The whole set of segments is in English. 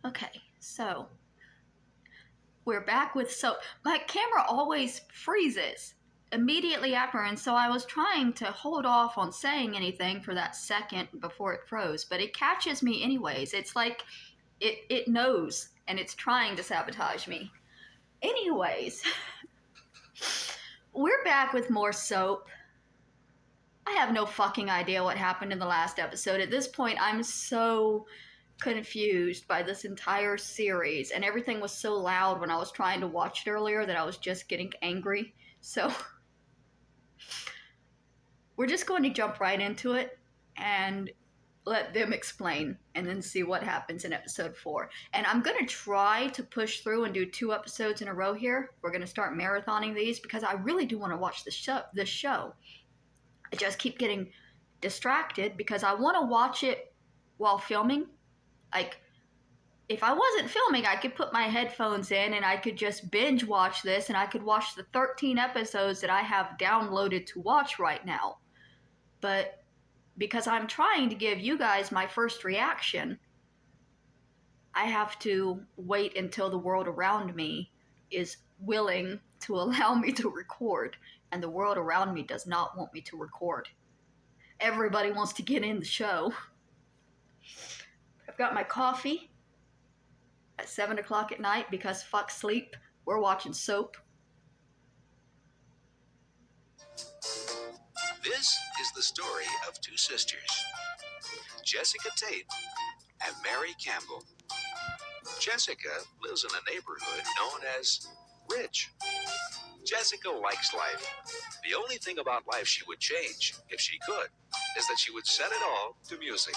Okay, so we're back with soap. My camera always freezes immediately after, and so I was trying to hold off on saying anything for that second before it froze, but it catches me anyways. It's like it knows, and it's trying to sabotage me. Anyways, we're back with more soap. I have no fucking idea what happened in the last episode. At this point, I'm so confused by this entire series, and everything was so loud when I was trying to watch it earlier that I was just getting angry. So we're just going to jump right into it and let them explain and then see what happens in episode 4. And I'm going to try to push through and do 2 episodes in a row here. We're going to start marathoning these because I really do want to watch this show. I just keep getting distracted because I want to watch it while filming. Like, if I wasn't filming, I could put my headphones in and I could just binge watch this, and I could watch the 13 episodes that I have downloaded to watch right now. But because I'm trying to give you guys my first reaction, I have to wait until the world around me is willing to allow me to record, and the world around me does not want me to record. Everybody wants to get in the show. I've got my coffee at 7 o'clock at night because fuck sleep. We're watching soap. This is the story of 2 sisters, Jessica Tate and Mary Campbell. Jessica lives in a neighborhood known as Rich. Jessica likes life. The only thing about life she would change, if she could, is that she would set it all to music.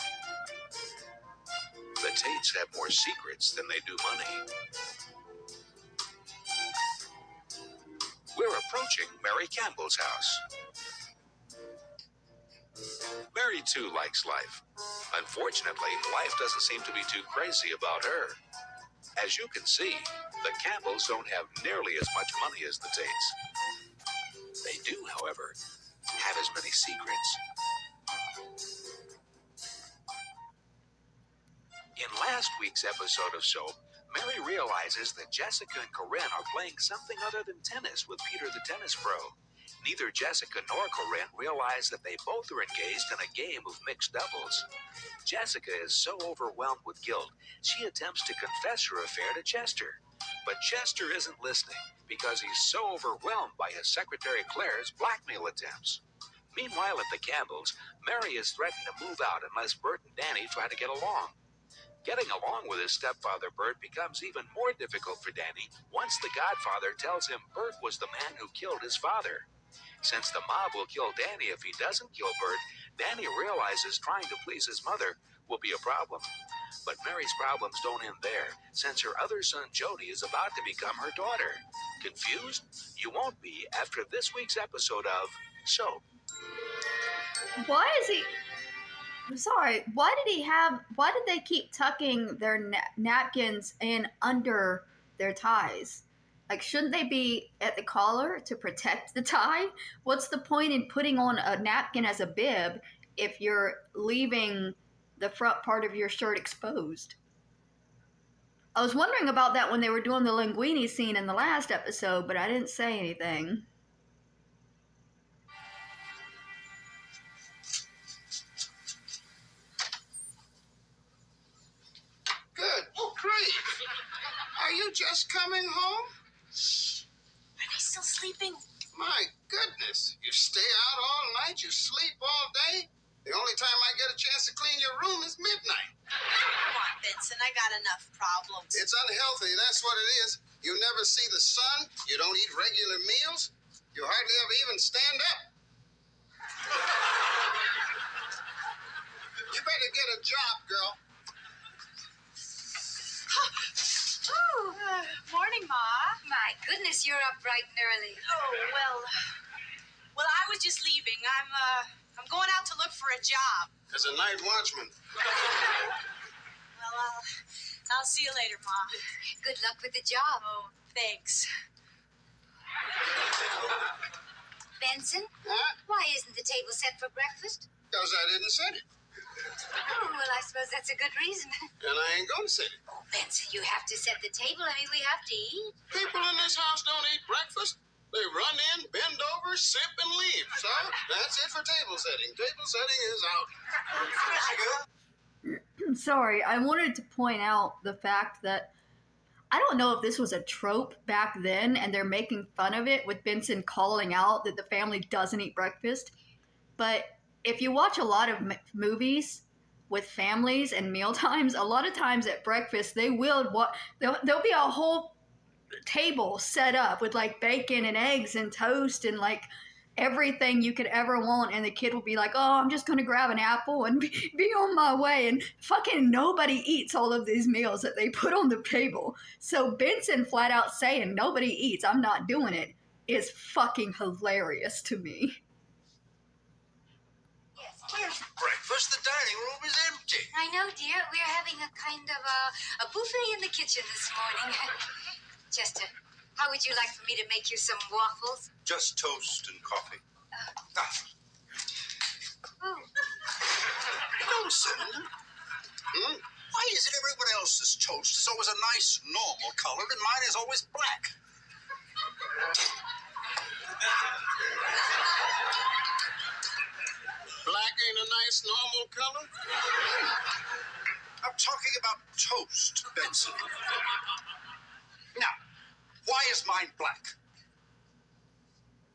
The Tates have more secrets than they do money. We're approaching Mary Campbell's house. Mary, too, likes life. Unfortunately, life doesn't seem to be too crazy about her. As you can see, the Campbells don't have nearly as much money as the Tates. They do, however, have as many secrets. In last week's episode of Soap, Mary realizes that Jessica and Corinne are playing something other than tennis with Peter the tennis pro. Neither Jessica nor Corinne realize that they both are engaged in a game of mixed doubles. Jessica is so overwhelmed with guilt, she attempts to confess her affair to Chester. But Chester isn't listening because he's so overwhelmed by his secretary Claire's blackmail attempts. Meanwhile, at the Campbells, Mary is threatened to move out unless Bert and Danny try to get along. Getting along with his stepfather, Bert, becomes even more difficult for Danny once the godfather tells him Bert was the man who killed his father. Since the mob will kill Danny if he doesn't kill Bert, Danny realizes trying to please his mother will be a problem. But Mary's problems don't end there, since her other son Jody is about to become her daughter. Confused? You won't be after this week's episode of Soap. Why is he... I'm sorry, why did they keep tucking their napkins in under their ties? Like, shouldn't they be at the collar to protect the tie? What's the point in putting on a napkin as a bib if you're leaving the front part of your shirt exposed? I was wondering about that when they were doing the linguine scene in the last episode, but I didn't say anything. Good grief! Are you just coming home? Are they still sleeping? My goodness, you stay out all night, you sleep all day. The only time I get a chance to clean your room is midnight. Come on, Vincent, I got enough problems. It's unhealthy, that's what it is. You never see the sun, you don't eat regular meals, you hardly ever even stand up. You better get a job, girl. Morning, Ma. My goodness, you're up bright and early. Oh, well, I was just leaving. I'm going out to look for a job. As a night watchman. Well, I'll see you later, Ma. Good luck with the job. Oh, thanks. Benson, Huh? why isn't the table set for breakfast? Because I didn't set it. Oh, well, I suppose that's a good reason. And I ain't gonna set it. Oh, Benson, you have to set the table. I mean, we have to eat. People in this house don't eat breakfast. They run in, bend over, sip, and leave. So that's it for table setting. Table setting is out. Sorry, I wanted to point out the fact that I don't know if this was a trope back then and they're making fun of it with Benson calling out that the family doesn't eat breakfast. But if you watch a lot of movies with families and meal times, a lot of times at breakfast there'll be a whole table set up with like bacon and eggs and toast and like everything you could ever want, and the kid will be like, oh, I'm just gonna grab an apple and be on my way, and fucking nobody eats all of these meals that they put on the table. So Benson flat out saying nobody eats, I'm not doing it, is fucking hilarious to me. Where's breakfast? The dining room is empty. I know, dear. We're having a kind of a buffet in the kitchen this morning. Chester, how would you like for me to make you some waffles? Just toast and coffee. Oh, Benson. Why is it everyone else's toast is always a nice, normal color and mine is always black? Black ain't a nice, normal color? I'm talking about toast, Benson. Now, why is mine black?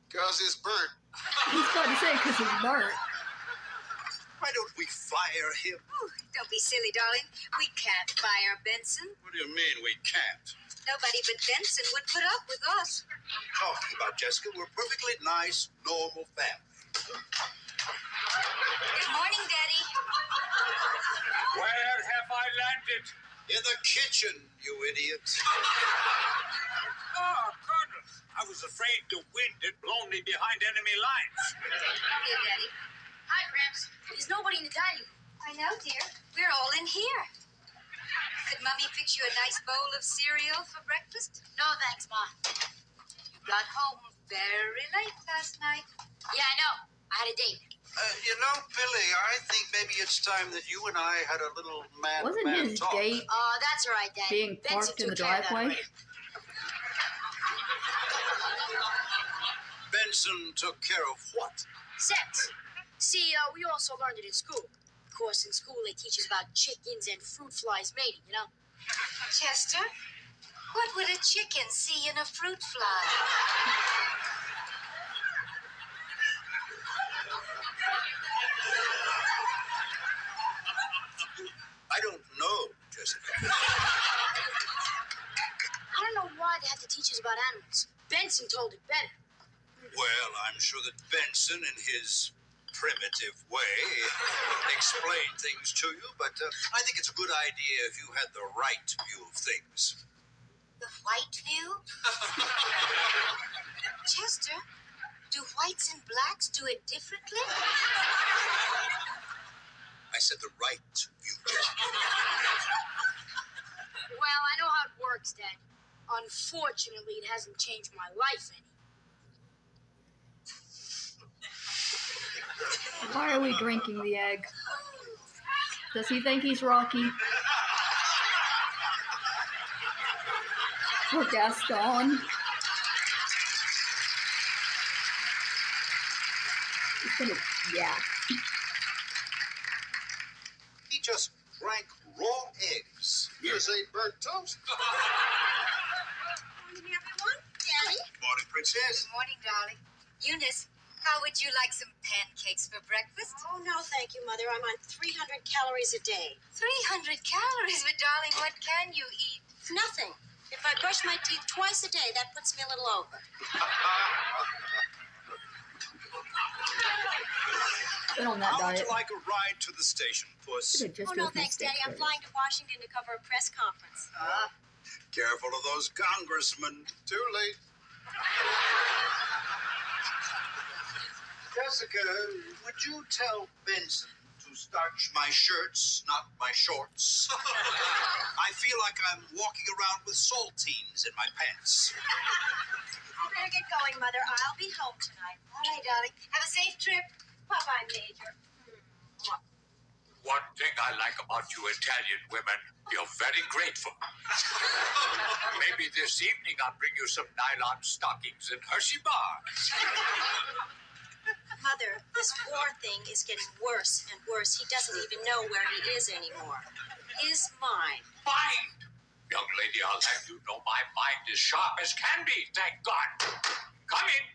Because it's burnt. He's about to say because he's burnt. Why don't we fire him? oh, don't be silly, darling. We can't fire Benson. What do you mean we can't? Nobody but Benson would put up with us. Talking about Jessica, we're a perfectly nice, normal family. Good morning, Daddy. Where have I landed? In the kitchen, you idiot. Ah, Colonel. I was afraid the wind had blown me behind enemy lines. Here, Daddy. Hi, Gramps. There's nobody in the dining room. I know, dear. We're all in here. Could Mummy fix you a nice bowl of cereal for breakfast? No, thanks, Ma. You got home very late last night. Yeah, I know. I had a date. Billy, I think maybe it's time that you and I had a little Wasn't man-to-man his talk. date Oh, that's all right, Daddy. being Benson parked in the took care of that driveway? already. Benson took care of what? Sex. See, we also learned it in school. Of course, in school they teach us about chickens and fruit flies mating, you know? Chester, what would a chicken see in a fruit fly? I don't know, Jessica. I don't know why they have to teach us about animals. Benson told it better. Well, I'm sure that Benson, in his primitive way, explained things to you, but I think it's a good idea if you had the right view of things. The white view? Chester, do whites and blacks do it differently? I said the right view, Jessica. Well, I know how it works, Dad. Unfortunately, it hasn't changed my life any. Why are we drinking the egg? Does he think he's Rocky? Or Gaston? He's gonna yak. He just drank raw eggs. You just ate burnt toast. Morning, everyone. Daddy. Morning, Princess. Good morning, darling. Eunice, how would you like some pancakes for breakfast? Oh, no, thank you, Mother. I'm on 300 calories a day. 300 calories, but darling, what can you eat? Nothing. If I brush my teeth twice a day, that puts me a little over. Been on that How would diet. you like a ride to the station, Puss? Could've just Oh, no, opened thanks, steak Daddy. I'm first. flying to Washington to cover a press conference. Careful of those congressmen. Too late. Jessica, would you tell Benson to starch my shirts, not my shorts? I feel like I'm walking around with saltines in my pants. I better get going, Mother. I'll be home tonight. All right, darling. Have a safe trip. Bye-bye, Major. One thing I like about you Italian women, you're very grateful. Maybe this evening I'll bring you some nylon stockings and Hershey bars. Mother, this war thing is getting worse and worse. He doesn't even know where he is anymore. His mind. Mind! Young lady, I'll have you know my mind is sharp as can be, thank God. Come in.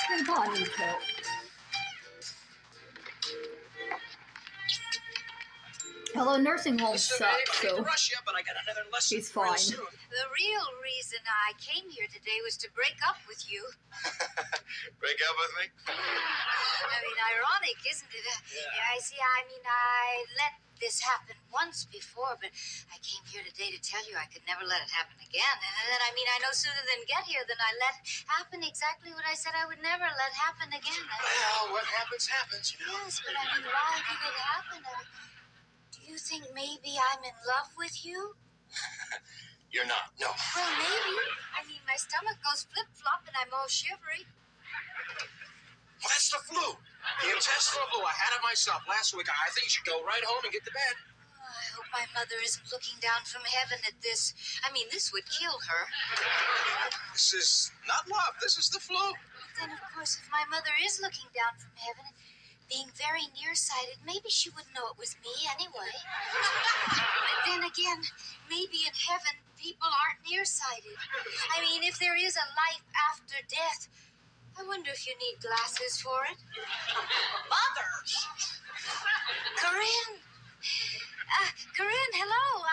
Hey, Bonnie, Coat. Hello, nursing homes Listen, suck, babe, I hate so to rush you, but I got another lesson he's real fine. soon. The real reason I came here today was to break up with you. Break up with me? I mean, ironic, isn't it? Yeah. I let this happen once before, but I came here today to tell you I could never let it happen again. And then, no sooner than get here than I let happen exactly what I said I would never let happen again. Well, what happens, happens, you know. Yes, but why did it happen? Do you think maybe I'm in love with you? You're not, no. Well, maybe. My stomach goes flip-flop and I'm all shivery. Well, that's the flu. The intestinal flu. I had it myself last week. I think you should go right home and get to bed. Oh, I hope my mother isn't looking down from heaven at this. This would kill her. This is not love. This is the flu. But then, of course, if my mother is looking down from heaven, being very nearsighted, maybe she wouldn't know it was me anyway. But then again, maybe in heaven, people aren't nearsighted. If there is a life after death, I wonder if you need glasses for it. Mother! Corinne! Corinne, hello.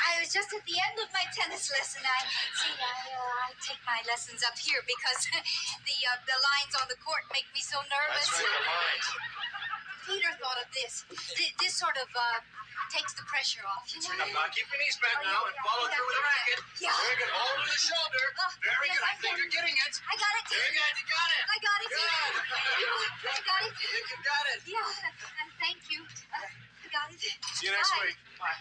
I was just at the end of my tennis lesson. I take my lessons up here because the lines on the court make me so nervous. That's right, the lines. Peter thought of this. This sort of takes the pressure off, you know? Now keep your knees bent now and follow through with the racket. Yeah. Very good. Hold to the shoulder. Very yes, good. I I think can. you're getting it. I got it. Very good. You got it. I got it. Good. I got it. You think you got it. Yeah, and thank you. I got it. See you next Bye. week. Bye.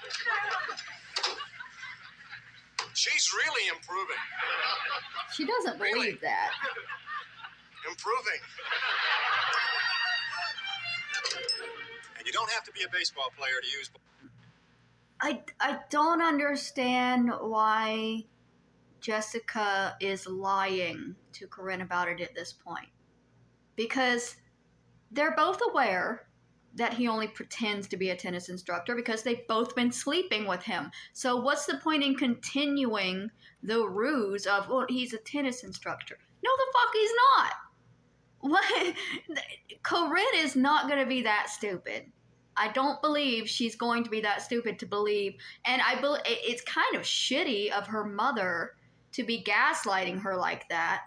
She's really improving. She doesn't believe that. Improving. And you don't have to be a baseball player to use. I don't understand why Jessica is lying to Corinne about it at this point. Because they're both aware that he only pretends to be a tennis instructor because they've both been sleeping with him. So what's the point in continuing the ruse of, well, he's a tennis instructor? No, the fuck he's not. What? Corinne is not going to be that stupid. I don't believe she's going to be that stupid to believe. And it's kind of shitty of her mother to be gaslighting her like that.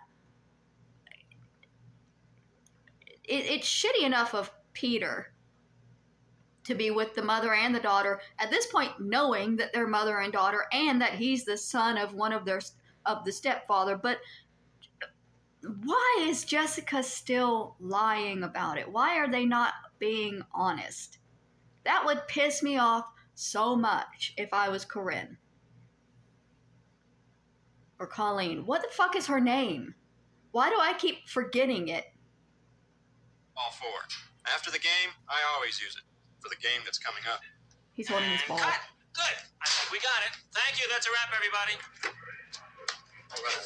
It's shitty enough of Peter to be with the mother and the daughter at this point, knowing that they're mother and daughter and that he's the son of one of the stepfather. But why is Jessica still lying about it? Why are they not being honest? That would piss me off so much if I was Corinne. Or Colleen. What the fuck is her name? Why do I keep forgetting it? All four. After the game, I always use it. For the game that's coming up. He's holding his ball. Cut. Good. I think we got it. Thank you. That's a wrap, everybody. All right.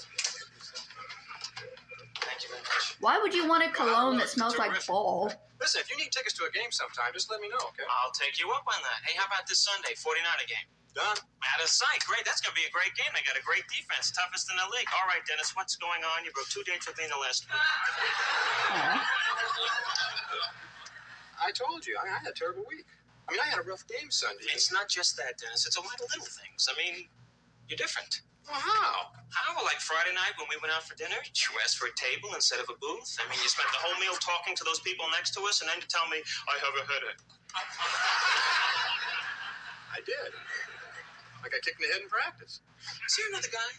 Thank you very much. Why would you want a cologne that smells like Terrific. ball? Listen, if you need tickets to a game sometime, just let me know, okay? I'll take you up on that. Hey, how about this Sunday, 49er game? Done. Out of sight. Great. That's going to be a great game. They got a great defense. Toughest in the league. All right, Dennis, what's going on? You broke 2 dates with me in the last week. Aw. I told you, I had a terrible week. I had a rough game Sunday. It's not just that, Dennis. It's a lot of little things. You're different. Well, how? How? Well, like Friday night when we went out for dinner, you asked for a table instead of a booth. You spent the whole meal talking to those people next to us, and then you tell me, I have a headache. I did. I got kicked in the head in practice. Is there another guy?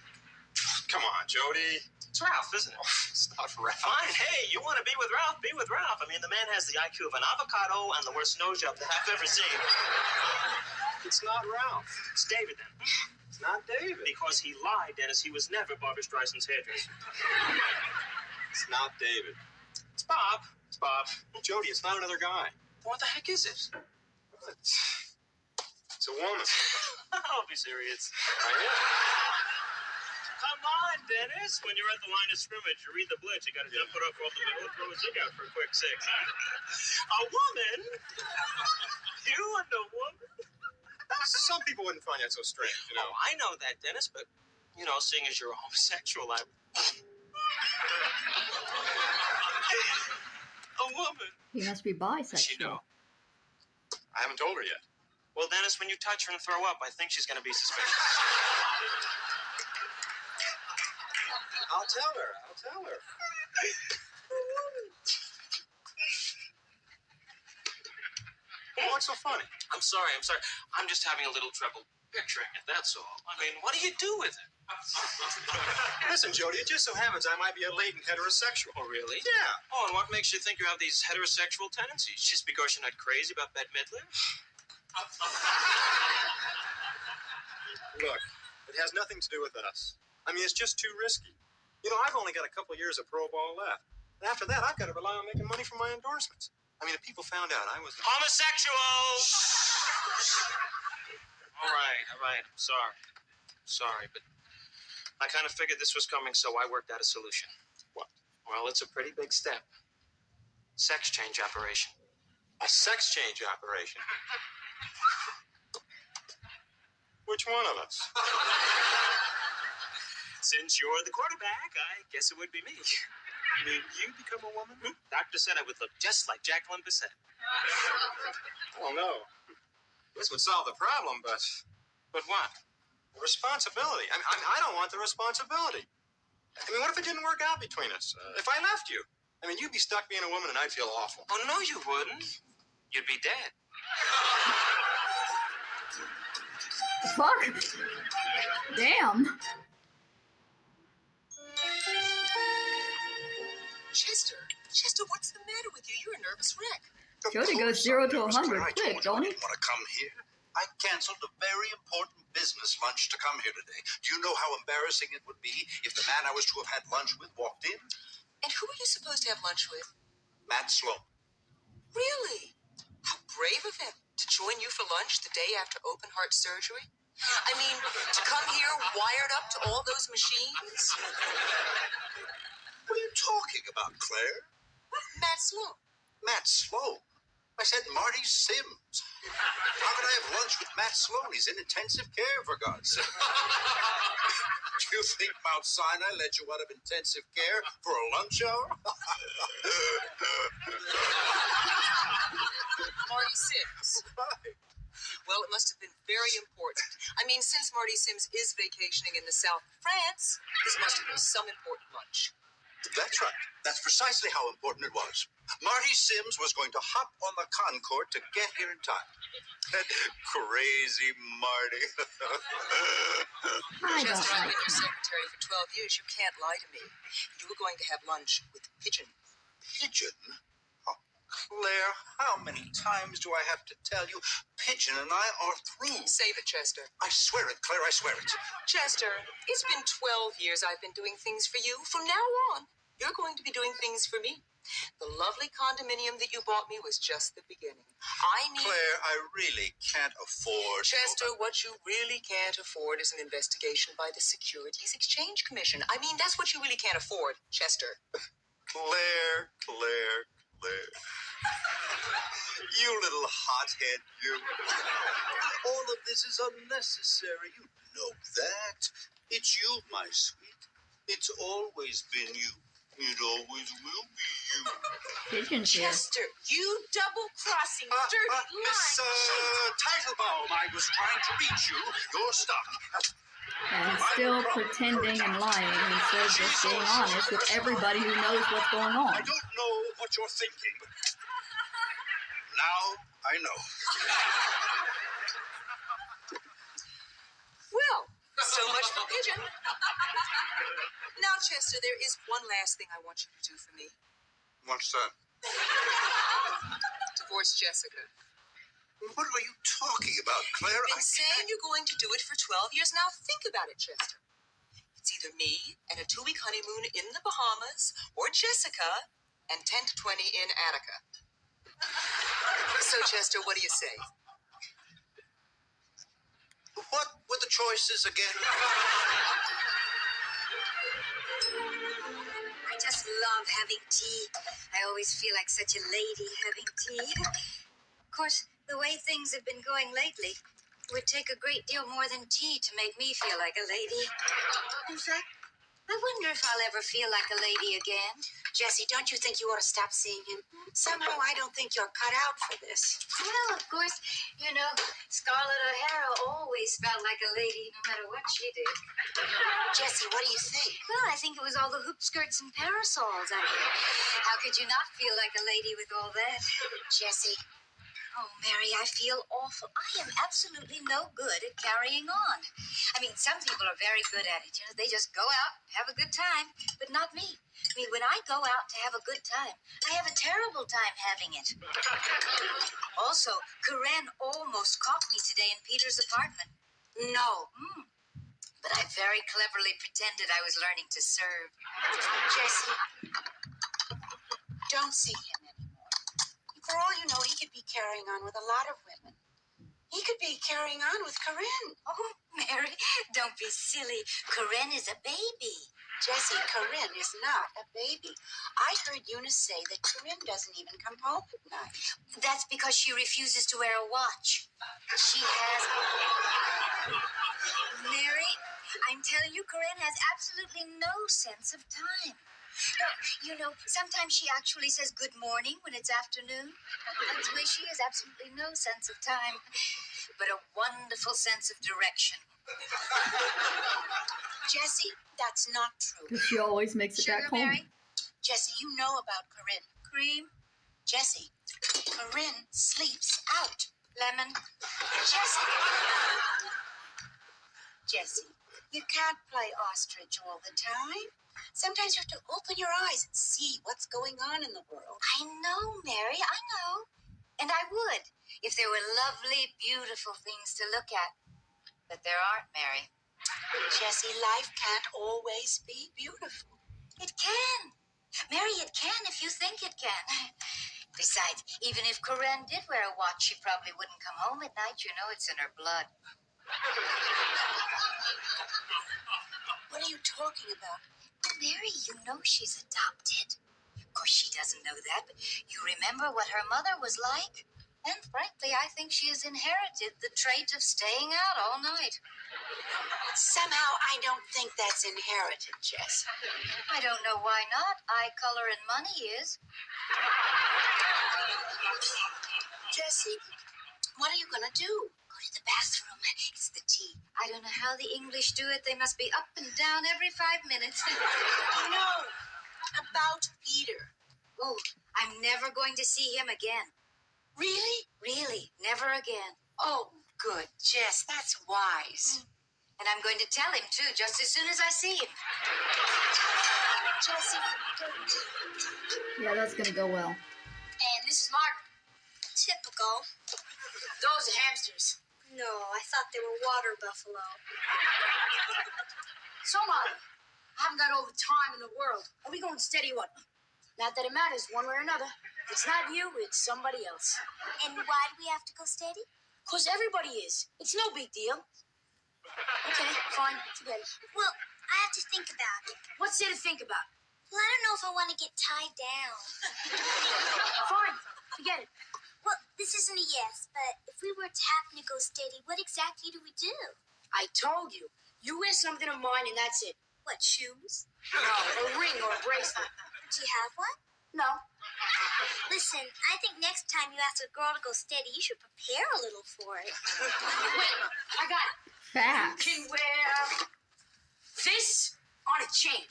Come on, Jody. It's Ralph, isn't it? It's not Ralph. Fine. Hey, you want to be with Ralph? Be with Ralph. The man has the IQ of an avocado and the worst nose job that I've ever seen. It's not Ralph. It's David, then. It's not David. Because he lied, Dennis. He was never Barbara Streisand's hairdresser. It's not David. It's Bob. It's Bob. Jody, it's not another guy. What the heck is it? It's a woman. I'll be serious. I am. Come on, Dennis. When you're at the line of scrimmage, you read the blitz. You got to jump it up off the middle, throw a zig out for a quick six. A woman? You and a woman? Some people wouldn't find that so strange, you know. Oh, I know that, Dennis, but, you know, seeing as you're homosexual, A woman. He must be bisexual. She know. I haven't told her yet. Well, Dennis, when you touch her and throw up, I think she's going to be suspicious. I'll tell her. What's so funny? I'm sorry. I'm just having a little trouble picturing it, that's all. I mean, what do you do with it? Listen, Jody, it just so happens I might be a latent heterosexual. Oh, really? Yeah. Oh, and what makes you think you have these heterosexual tendencies? Just because you're not crazy about Bette Midler? Look, it has nothing to do with us. I mean, it's just too risky. You know, I've only got a couple of years of pro ball left. And after that, I've got to rely on making money from my endorsements. I mean, if people found out I was... Homosexual! All right. I'm sorry, but I kind of figured this was coming, so I worked out a solution. What? Well, it's a pretty big step. Sex change operation. A sex change operation? Which one of us? Since you're the quarterback, I guess it would be me. I mean, you become a woman? Doctor said I would look just like Jacqueline Bisset. Oh, no. This would solve the problem, but what? Responsibility. I don't want the responsibility. I mean, what if it didn't work out between us? If I left you? I mean, you'd be stuck being a woman and I'd feel awful. Oh, no, you wouldn't. You'd be dead. Fuck. Damn. Chester, what's the matter with you? You're a nervous wreck. Jody goes 0 to 100 I quick, told you don't I he? didn't want to come here. I canceled a very important business lunch to come here today. Do you know how embarrassing it would be if the man I was to have had lunch with walked in? And who were you supposed to have lunch with? Matt Sloan. Really? How brave of him to join you for lunch the day after open heart surgery. I mean, to come here wired up to all those machines. What are you talking about, Claire? Matt Sloan. Matt Sloan? I said Marty Sims. How could I have lunch with Matt Sloan? He's in intensive care, for God's sake. Do you think Mount Sinai let you out of intensive care for a lunch hour? Marty Sims. Right. Well, it must have been very important. I mean, since Marty Sims is vacationing in the south of France, this must have been some important lunch. That's right. That's precisely how important it was. Marty Sims was going to hop on the Concorde to get here in time. Crazy Marty. I don't Chester, I've like been your him. secretary for 12 years. You can't lie to me. You were going to have lunch with Pigeon. Pigeon? Oh, Claire, how many times do I have to tell you? Pigeon and I are through. Save it, Chester. I swear it, Claire, I swear it. Chester, it's been 12 years I've been doing things for you. From now on, you're going to be doing things for me. The lovely condominium that you bought me was just the beginning. I need... Claire, I really can't afford... Chester, what you really can't afford is an investigation by the Securities Exchange Commission. I mean, that's what you really can't afford, Chester. Claire. You little hothead, you. All of this is unnecessary. You know that. It's you, my sweet. It's always been you. It always will be you. Pigeon's here. Chester, you double-crossing, dirty Miss lying Teitelbaum, I was trying to reach you. You're stuck. And still pretending and lying instead of just being honest with everybody who knows what's going on. I don't know what you're thinking. Now I know. Well, so much for Pigeon. Now, Chester, there is one last thing I want you to do for me. What's that? Divorce Jessica. What are you talking about, Claire? You've been saying you're going to do it for 12 years. Now think about it, Chester. It's either me and a 2-week honeymoon in the Bahamas, or Jessica and 10 to 20 in Attica. So, Chester, what do you say? What were the choices again? I just love having tea. I always feel like such a lady having tea. Of course, the way things have been going lately, it would take a great deal more than tea to make me feel like a lady. In fact, I wonder if I'll ever feel like a lady again. Jessie, don't you think you ought to stop seeing him? Somehow I don't think you're cut out for this. Well, of course, you know, Scarlett O'Hara always felt like a lady no matter what she did. Jessie, what do you think? Well, I think it was all the hoop skirts and parasols. How could you not feel like a lady with all that? Jessie. Oh, Mary, I feel awful. I am absolutely no good at carrying on. I mean, some people are very good at it. You know, they just go out, have a good time, but not me. I mean, when I go out to have a good time, I have a terrible time having it. Also, Corinne almost caught me today in Peter's apartment. No. But I very cleverly pretended I was learning to serve. Jessie, don't see him anymore. For all you know, he could be carrying on with a lot of women. He could be carrying on with Corinne. Oh, Mary, don't be silly. Corinne is a baby. Jessie, Corinne is not a baby. I heard Eunice say that Corinne doesn't even come home at night. That's because she refuses to wear a watch. She has... Mary, I'm telling you, Corinne has absolutely no sense of time. No, you know, sometimes she actually says good morning when it's afternoon. That's the way she has absolutely no sense of time, but a wonderful sense of direction. Jessie, that's not true. Because she always makes it Sugar, back home. Mary? Jessie, you know about Corinne. Cream? Jessie, Corinne sleeps out. Lemon? Jessie, you can't play ostrich all the time. Sometimes you have to open your eyes and see what's going on in the world. I know, Mary, I know. And I would, if there were lovely, beautiful things to look at. But there aren't, Mary. Jessie, life can't always be beautiful. It can. Mary, it can if you think it can. Besides, even if Corinne did wear a watch, she probably wouldn't come home at night. You know, it's in her blood. What are you talking about? Mary, you know she's adopted. Of course, she doesn't know that, but you remember what her mother was like? And frankly, I think she has inherited the trait of staying out all night. Somehow, I don't think that's inherited, Jess. I don't know why not. Eye color and money is. Jessie, what are you going to do? Go to the bathroom. It's the tea. I don't know how the English do it. They must be up and down every 5 minutes. No, about Peter. Oh, I'm never going to see him again. Really? Really, never again. Oh, good, Jess, that's wise. And I'm going to tell him, too, just as soon as I see him. Jessie, Yeah, that's gonna go well. And this is Margaret. typical. Those are hamsters. No, I thought they were water buffalo. So, Molly, I haven't got all the time in the world. Are we going steady or what? Not that it matters one way or another. It's not you, it's somebody else. And why do we have to go steady? Because everybody is. It's no big deal. Okay, fine, forget it. Well, I have to think about it. What's there to think about? Well, I don't know if I want to get tied down. Fine, forget it. Well, this isn't a yes, but if we were to happen to go steady, what exactly do we do? I told you. You wear something of mine and that's it. What, shoes? No, a ring or a bracelet. Do you have one? No. Listen, I think next time you ask a girl to go steady, you should prepare a little for it. Wait, I got it. Facts. You can wear this on a chain.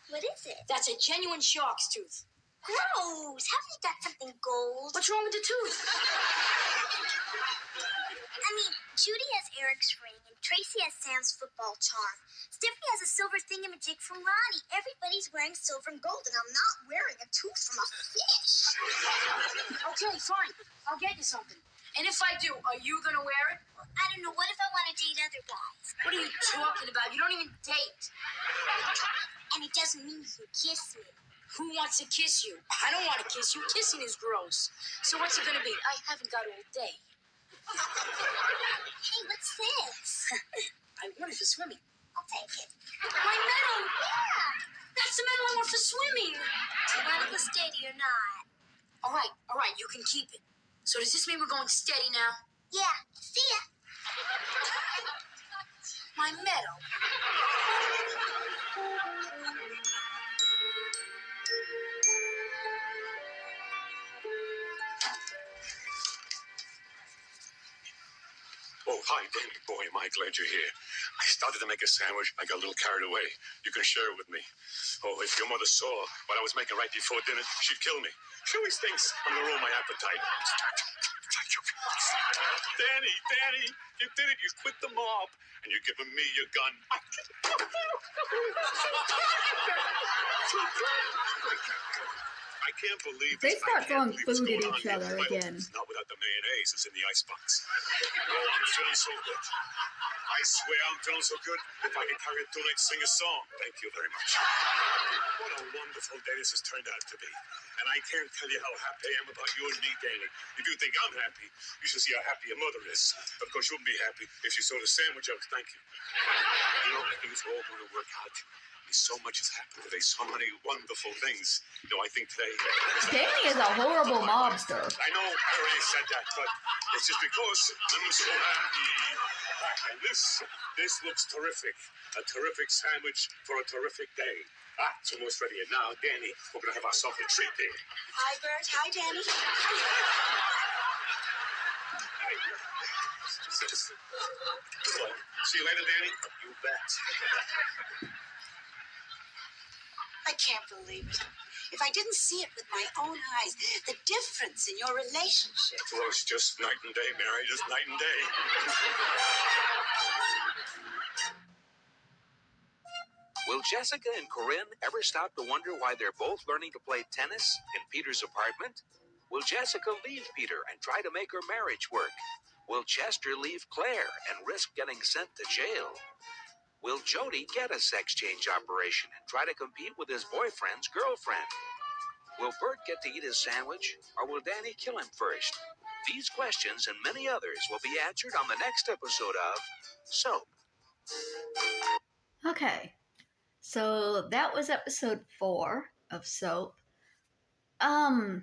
What is it? That's a genuine shark's tooth. Gross! Haven't you got something gold? What's wrong with the tooth? I mean, Judy has Eric's ring, and Tracy has Sam's football charm. Stephanie has a silver thingamajig from Ronnie. Everybody's wearing silver and gold, and I'm not wearing a tooth from a fish. Okay, fine. I'll get you something. And if I do, are you gonna wear it? Well, I don't know. What if I want to date other guys? What are you talking about? You don't even date. And it doesn't mean you can kiss me. Who wants to kiss you? I don't want to kiss you. Kissing is gross. So what's it gonna be? I haven't got all day. Hey, what's this? I want it for swimming. I'll take it. My medal! Yeah. That's the medal I want for swimming. Do you want to go steady or not? All right, you can keep it. So does this mean we're going steady now? Yeah. See ya. My medal. Oh, hi, Danny. Boy, am I glad you're here. I started to make a sandwich. I got a little carried away. You can share it with me. Oh, if your mother saw what I was making right before dinner, she'd kill me. She always thinks I'm going to ruin my appetite. Danny, you did it. You quit the mob, and you're giving me your gun. I can't believe They this. start I can't throwing believe what's food at going on each here. other Well, again. Not without the mayonnaise that's in the icebox. Oh, I'm feeling so good. I swear I'm feeling so good. If I could carry it tonight, sing a song. Thank you very much. What a wonderful day this has turned out to be. And I can't tell you how happy I am about you and me, Danny. If you think I'm happy, you should see how happy your mother is. Of course, you wouldn't be happy if she saw the sandwich out. Thank you. You know, I think it's all going to work out. So much has happened today. So many wonderful things. You know, I think today... Danny is a horrible mobster. I know I already said that, but it's just because I'm so happy. And this looks terrific. A terrific sandwich for a terrific day. It's almost ready. And now, Danny, we're going to have ourselves a treat there. Hi, Bert. Hi, Danny. See you later, Danny. You bet. I can't believe it. If I didn't see it with my own eyes, the difference in your relationship. Well, it's just night and day, Mary. Just night and day. Will Jessica and Corinne ever stop to wonder why they're both learning to play tennis in Peter's apartment? Will Jessica leave Peter and try to make her marriage work? Will Chester leave Claire and risk getting sent to jail? Will Jody get a sex change operation and try to compete with his boyfriend's girlfriend? Will Bert get to eat his sandwich, or will Danny kill him first? These questions and many others will be answered on the next episode of Soap. Okay, so that was episode 4 of Soap. I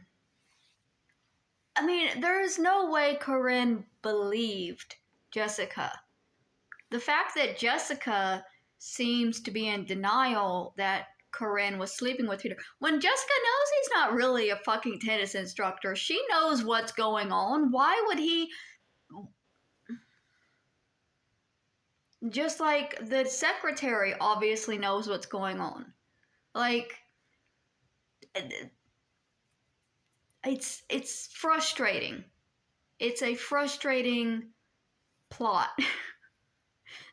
mean, there is no way Corinne believed Jessica. The fact that Jessica seems to be in denial that Corinne was sleeping with Peter, when Jessica knows he's not really a fucking tennis instructor, she knows what's going on. Why would he... Just like the secretary obviously knows what's going on. Like, it's frustrating. It's a frustrating plot.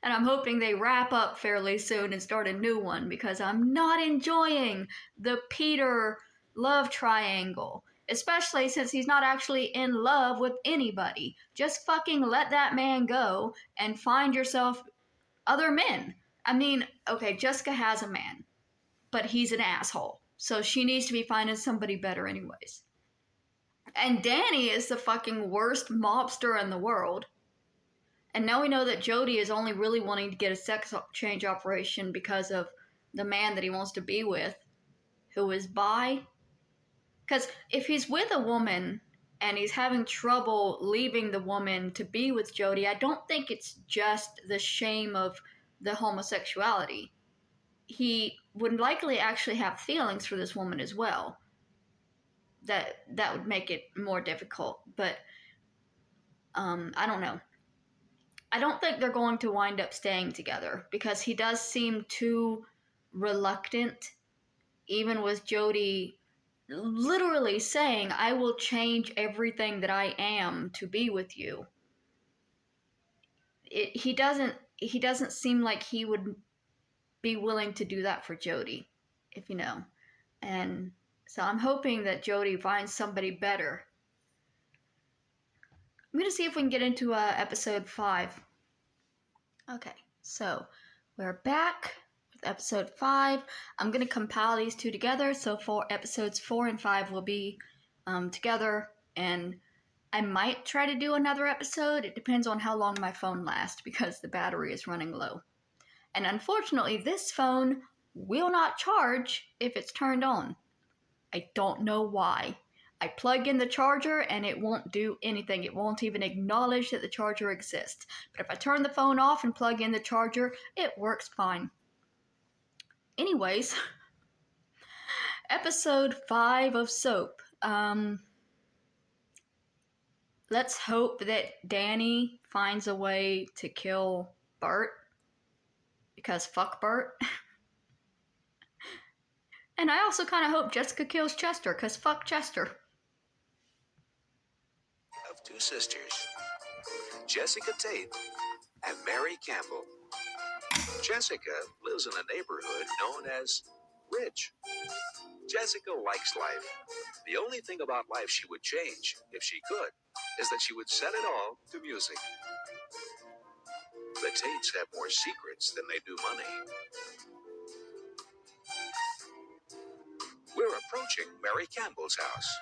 And I'm hoping they wrap up fairly soon and start a new one, because I'm not enjoying the Peter love triangle. Especially since he's not actually in love with anybody. Just fucking let that man go and find yourself other men. I mean, okay, Jessica has a man, but he's an asshole. So she needs to be finding somebody better anyways. And Danny is the fucking worst mobster in the world. And now we know that Jody is only really wanting to get a sex change operation because of the man that he wants to be with, who is bi. Because if he's with a woman and he's having trouble leaving the woman to be with Jody, I don't think it's just the shame of the homosexuality. He would likely actually have feelings for this woman as well. That would make it more difficult. But I don't know. I don't think they're going to wind up staying together, because he does seem too reluctant, even with Jody literally saying, I will change everything that I am to be with you. He doesn't seem like he would be willing to do that for Jody, if you know. And so I'm hoping that Jody finds somebody better. I'm going to see if we can get into episode 5. Okay, so we're back with episode 5. I'm going to compile these two together, so for episodes 4 and 5 will be together, and I might try to do another episode. It depends on how long my phone lasts because the battery is running low. And unfortunately, this phone will not charge if it's turned on. I don't know why. I plug in the charger and it won't do anything. It won't even acknowledge that the charger exists. But if I turn the phone off and plug in the charger, it works fine. Anyways, episode 5 of Soap. Let's hope that Danny finds a way to kill Bert. Because fuck Bert. And I also kind of hope Jessica kills Chester, because fuck Chester. Of two sisters, Jessica Tate and Mary Campbell. Jessica lives in a neighborhood known as Rich. Jessica likes life. The only thing about life she would change, if she could, is that she would set it all to music. The Tates have more secrets than they do money. We're approaching Mary Campbell's house.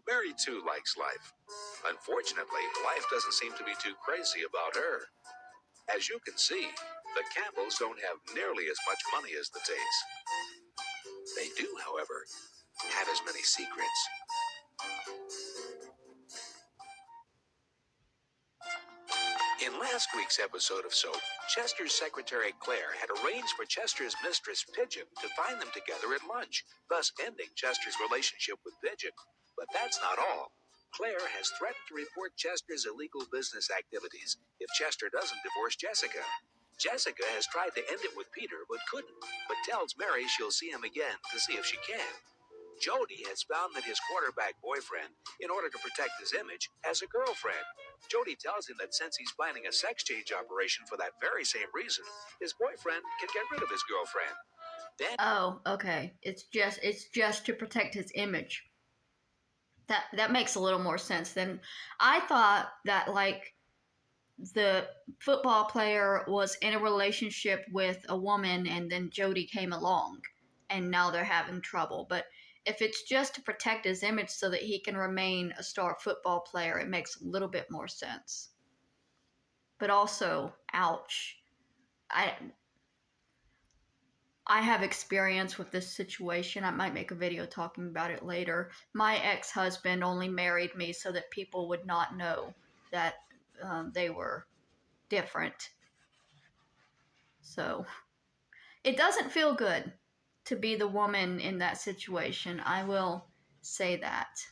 Mary, too, likes life. Unfortunately, life doesn't seem to be too crazy about her. As you can see, the Campbells don't have nearly as much money as the Tates. They do, however, have as many secrets. In last week's episode of Soap, Chester's secretary Claire had arranged for Chester's mistress Pigeon to find them together at lunch, thus ending Chester's relationship with Pigeon. But that's not all. Claire has threatened to report Chester's illegal business activities if Chester doesn't divorce Jessica. Jessica has tried to end it with Peter but couldn't, but tells Mary she'll see him again to see if she can. Jody has found that his quarterback boyfriend, in order to protect his image, has a girlfriend. Jody tells him that since he's planning a sex change operation for that very same reason, his boyfriend can get rid of his girlfriend. Then Okay. It's just to protect his image. That makes a little more sense than I thought. That like the football player was in a relationship with a woman and then Jody came along and now they're having trouble. But if it's just to protect his image so that he can remain a star football player, it makes a little bit more sense. But also, ouch. I have experience with this situation. I might make a video talking about it later. My ex-husband only married me so that people would not know that they were different. So, it doesn't feel good to be the woman in that situation. I will say that.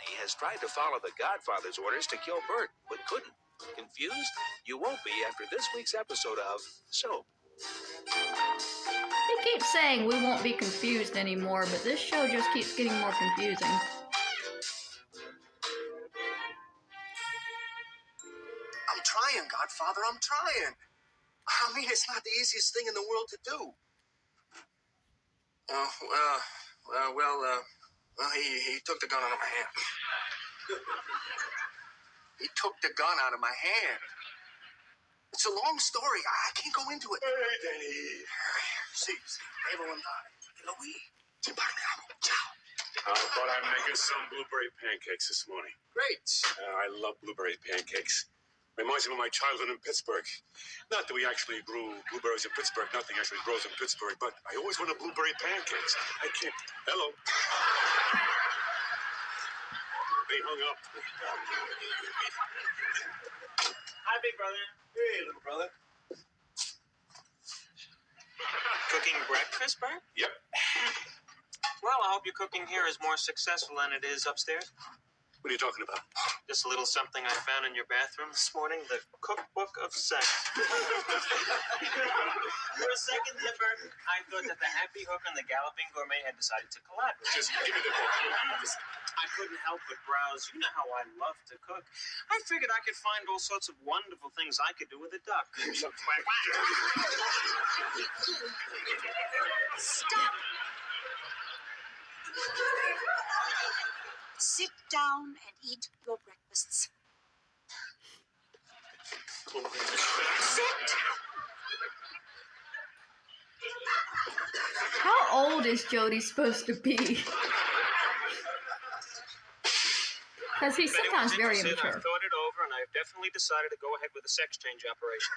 he has tried to follow the Godfather's orders to kill Bert, but couldn't. Confused? You won't be after this week's episode of Soap. They keep saying we won't be confused anymore, but this show just keeps getting more confusing. I'm trying, Godfather, I'm trying. I mean, it's not the easiest thing in the world to do. He took the gun out of my hand. He took the gun out of my hand. It's a long story. I can't go into it. Hey, Danny. Sí, everyone Louis. Ciao. How about I make us some blueberry pancakes this morning? Great. I love blueberry pancakes. Reminds me of my childhood in Pittsburgh. Not that we actually grew blueberries in Pittsburgh. Nothing actually grows in Pittsburgh, but I always wanted blueberry pancakes. I can't. Hello. They hung up. Hi, big brother. Hey, little brother. Cooking breakfast, Bert? Yep. Well, I hope your cooking here is more successful than it is upstairs. What are you talking about? Just a little something I found in your bathroom this morning, the cookbook of sex. For a second there, Bert, I thought that the Happy Hook and the Galloping Gourmet had decided to collaborate. Just give me the book. I couldn't help but browse. You know how I love to cook. I figured I could find all sorts of wonderful things I could do with a duck. Stop! Sit down and eat your breakfasts. Sit. How old is Jody supposed to be? Because he's If anyone's sometimes very interested, immature. I've thought it over, and I've definitely decided to go ahead with the sex change operation.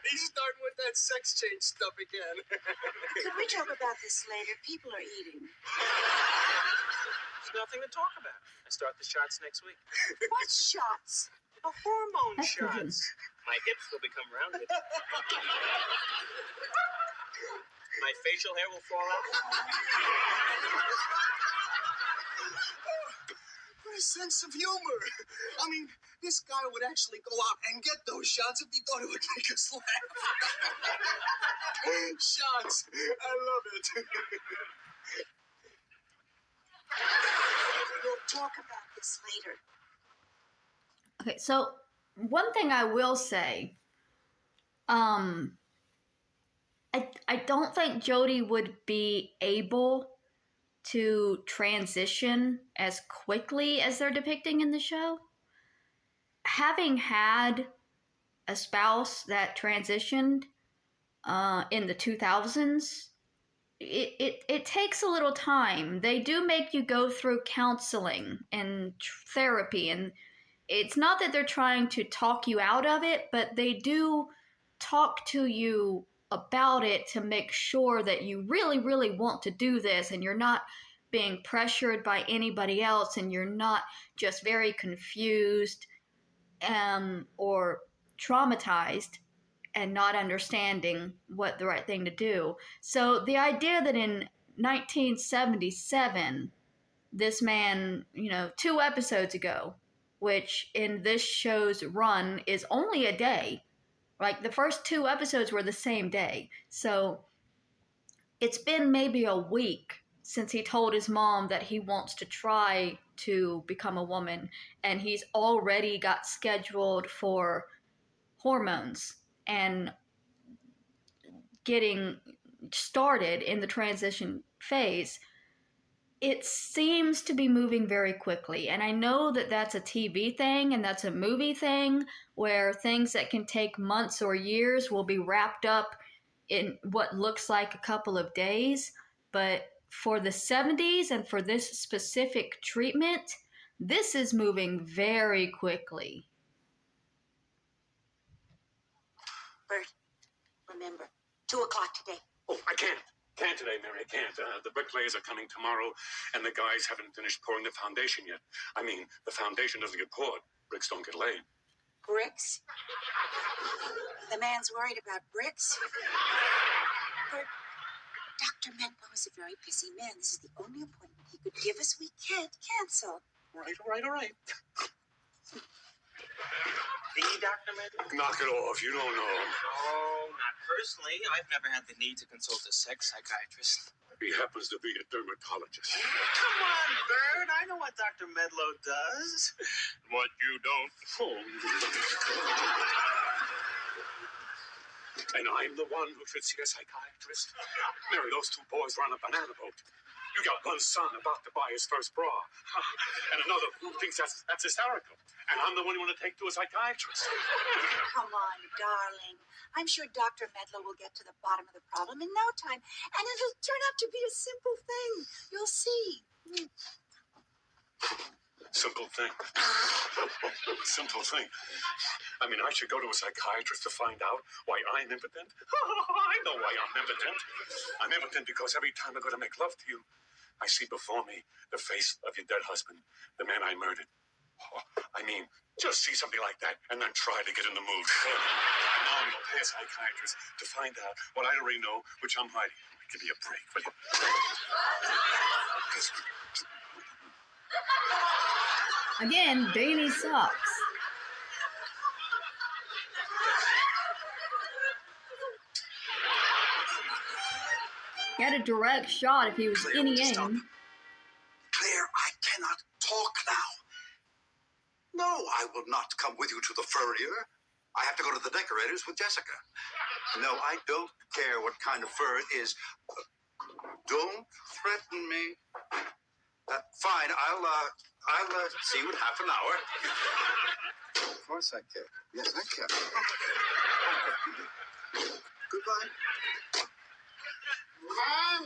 He's starting with that sex change stuff again. Could we talk about this later? People are eating. There's nothing to talk about. I start the shots next week. What shots? The hormone That's good. shots. My hips will become rounded. My facial hair will fall out. What a sense of humor. I mean, this guy would actually go out and get those shots if he thought it would make us laugh. Shots. I love it. We'll talk about this later. Okay, so one thing I will say, I don't think Jody would be able to transition as quickly as they're depicting in the show. Having had a spouse that transitioned in the 2000s, it takes a little time. They do make you go through counseling and therapy, and it's not that they're trying to talk you out of it, but they do talk to you about it to make sure that you really, really want to do this and you're not being pressured by anybody else and you're not just very confused or traumatized and not understanding what the right thing to do. So the idea that in 1977, this man, 2 episodes ago, which in this show's run is only a day. Like the first 2 episodes were the same day. So it's been maybe a week since he told his mom that he wants to try to become a woman, and he's already got scheduled for hormones and getting started in the transition phase. It seems to be moving very quickly. And I know that that's a TV thing and that's a movie thing where things that can take months or years will be wrapped up in what looks like a couple of days. But for the 70s and for this specific treatment, this is moving very quickly. Bert, remember, 2 o'clock today. Oh, I can't. Can't today, Mary. I can't. The bricklayers are coming tomorrow, and the guys haven't finished pouring the foundation yet. I mean, the foundation doesn't get poured. Bricks don't get laid. Bricks? The man's worried about bricks? Bert, Dr. Menlo is a very busy man. This is the only appointment he could give us. We can't cancel. All right. The Dr. Medley? Knock it off. You don't know him. Oh, not personally. I've never had the need to consult a sex psychiatrist. He happens to be a dermatologist. Come on, Bert. I know what Dr. Medlow does. What you don't. Oh. And I'm the one who should see a psychiatrist. Mary, those 2 boys were on a banana boat. You got one son about to buy his first bra, and another who thinks that's hysterical. And I'm the one you want to take to a psychiatrist. Come on, darling. I'm sure Dr. Medlow will get to the bottom of the problem in no time, and it'll turn out to be a simple thing. You'll see. Simple thing. Simple thing. I mean, I should go to a psychiatrist to find out why I'm impotent. I know why I'm impotent. I'm impotent because every time I go to make love to you, I see before me the face of your dead husband, the man I murdered. Oh, I mean, just see something like that and then try to get in the mood. Now I'm going to pay a psychiatrist to find out what I already know, which I'm hiding. Give me a break, will you? Again, Danny sucks. He had a direct shot if he was Claire, any would you stop? aim. Claire, I cannot talk now. No, I will not come with you to the furrier. I have to go to the decorators with Jessica. No, I don't care what kind of fur it is. Don't threaten me. Fine, I'll see you in half an hour. Of course I can. Yes, I can. Goodbye. My.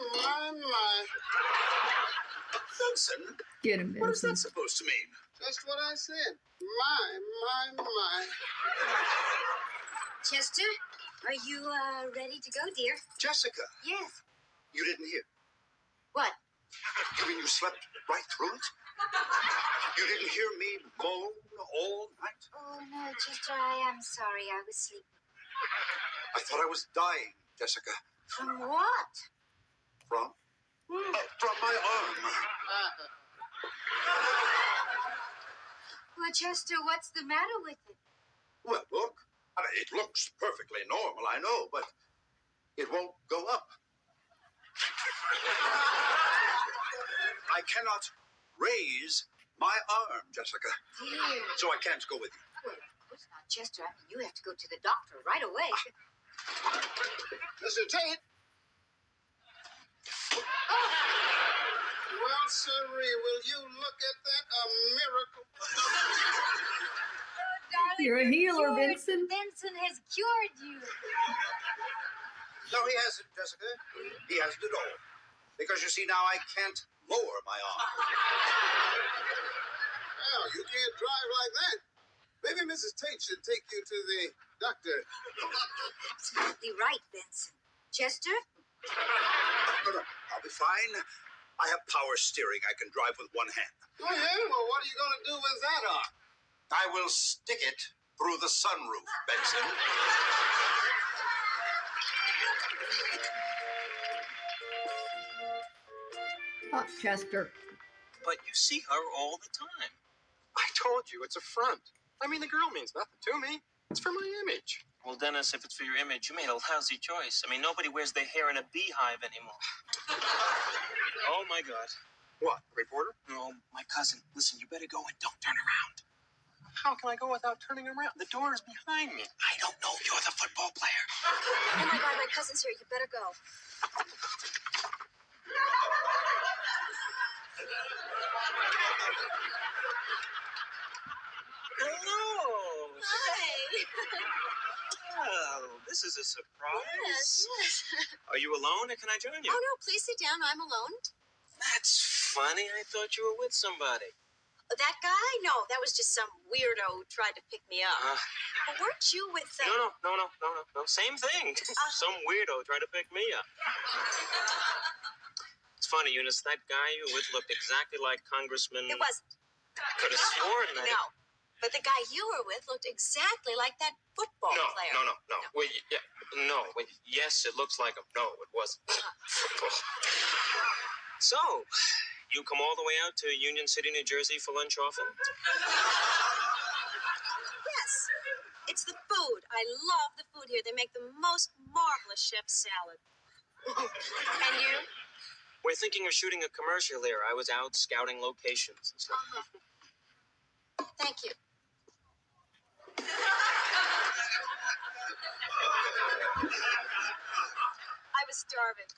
Benson, Get him, what is Benson. that supposed to mean? Just what I said. My. Chester, are you ready to go, dear? Jessica, Yes. you didn't hear. What? You mean you slept right through it? You didn't hear me moan all night? Oh, no, Chester, I am sorry. I was sleeping. I thought I was dying, Jessica. From what? From? From my arm. Well, Chester, what's the matter with it? Well, look. I mean, it looks perfectly normal, I know, but it won't go up. I cannot raise my arm, Jessica. Dear. So I can't go with you. Well, of course not, Chester. I mean, you have to go to the doctor right away. Mr. Tate. Well, sirree, will you look at that? A miracle. Darling, You're a healer, cured. Benson. Benson has cured you. No, he hasn't, Jessica. He hasn't at all. Because you see, now I can't lower my arm. Well, you can't drive like that. Maybe Mrs. Tate should take you to the doctor. Absolutely right, Benson. Chester? No, I'll be fine. I have power steering. I can drive with one hand. Oh, yeah? Well, what are you going to do with that arm? I will stick it through the sunroof, Benson. Oh, Chester. But you see her all the time. I told you, it's a front. I mean, the girl means nothing to me. It's for my image. Well, Dennis, if it's for your image, you made a lousy choice. I mean, nobody wears their hair in a beehive anymore. Oh, my God. What, the reporter? No, my cousin. Listen, you better go and don't turn around. How can I go without turning around? The door is behind me. I don't know. You're the football player. Oh, my God, my cousin's here. You better go. Hello. Hi. Oh, this is a surprise. Yes. Are you alone, or can I join you? Oh, no, please sit down. I'm alone. That's funny. I thought you were with somebody. That guy? No, that was just some weirdo who tried to pick me up. But weren't you with No. Same thing. Some weirdo tried to pick me up. It's funny, Eunice. That guy you were with looked exactly like Congressman. It wasn't. Could have sworn that. No. But the guy you were with looked exactly like that football player. No. Well, yeah, no. Well, yes, it looks like him. No, it wasn't. So, you come all the way out to Union City, New Jersey for lunch often? Yes. It's the food. I love the food here. They make the most marvelous chef salad. And you? We're thinking of shooting a commercial there. I was out scouting locations and stuff. Thank you. I was starving.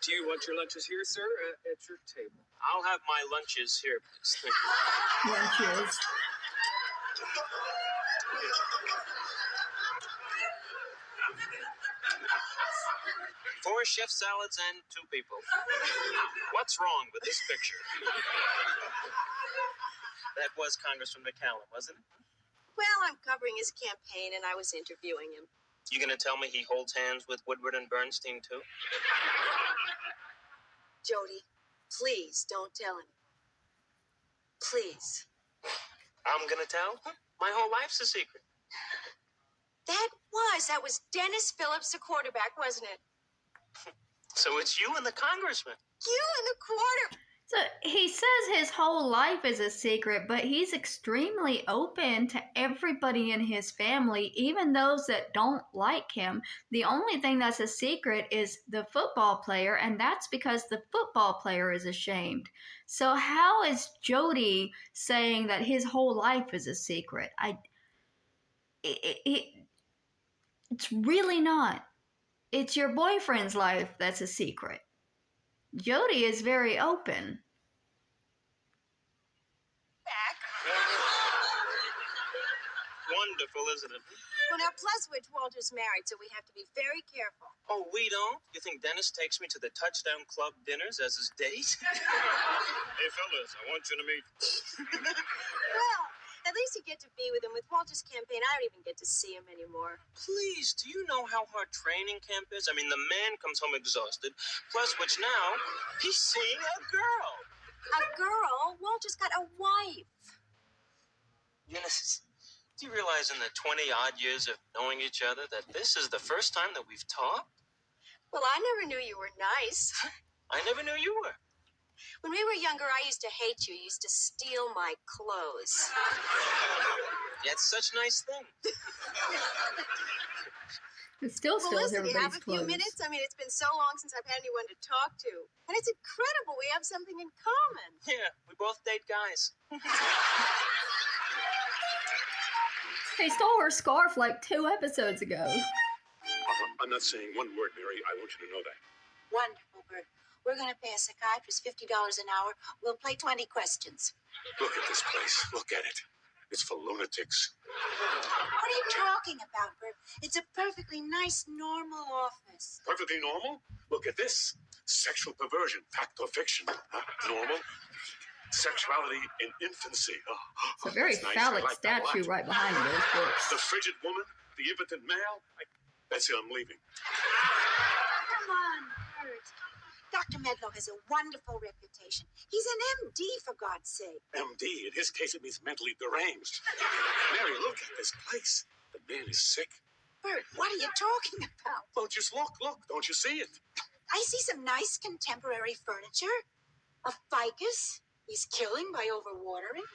Do you want your lunches here, sir? At your table. I'll have my lunches here, please. Thank you. Lunches. Four chef salads and 2 people. What's wrong with this picture? That was Congressman McCallum, wasn't it? Well, I'm covering his campaign, and I was interviewing him. You gonna tell me he holds hands with Woodward and Bernstein, too? Jody, please don't tell him. Please. I'm gonna tell? My whole life's a secret. That was Dennis Phillips, the quarterback, wasn't it? So it's you and the congressman. You and the quarter. So he says his whole life is a secret, but he's extremely open to everybody in his family, even those that don't like him. The only thing that's a secret is the football player, and that's because the football player is ashamed. So how is Jody saying that his whole life is a secret? It's really not. It's your boyfriend's life that's a secret. Jody is very open. Back. Wonderful, isn't it? Well, now, plus which Walter's married, so we have to be very careful. Oh, we don't? You think Dennis takes me to the Touchdown Club dinners as his date? Hey, fellas, I want you to meet. Well, at least you get to be with him. With Walter's campaign, I don't even get to see him anymore. Please, do you know how hard training camp is? I mean, the man comes home exhausted. Plus, which now, he's seeing a girl. A girl? Walter's got a wife. Eunice, do you realize in the 20-odd years of knowing each other that this is the first time that we've talked? Well, I never knew you were nice. I never knew you were. When we were younger, I used to hate you. You used to steal my clothes. That's such a nice thing. It still Well, steals listen, you have everybody's a few clothes. minutes? I mean, it's been so long since I've had anyone to talk to. And it's incredible. We have something in common. Yeah, we both date guys. He stole her scarf like 2 episodes ago. I'm not saying one word, Mary. I want you to know that. Wonderful, Bert. We're going to pay a psychiatrist $50 an hour. We'll play 20 questions. Look at this place. Look at it. It's for lunatics. What are you talking about, Bert? It's a perfectly nice, normal office. Perfectly normal? Look at this. Sexual perversion, fact or fiction. Normal. Sexuality in infancy. It's a very that's nice. phallic I like that a statue lot. right behind those books. The frigid woman, the impotent male. That's it, I'm leaving. Come on, Bert. Dr. Medlow has a wonderful reputation. He's an MD, for God's sake. MD, in his case, it means mentally deranged. Mary, look at this place. The man is sick. Bert, what are you talking about? Well, just look. Don't you see it? I see some nice contemporary furniture. A ficus. He's killing by overwatering.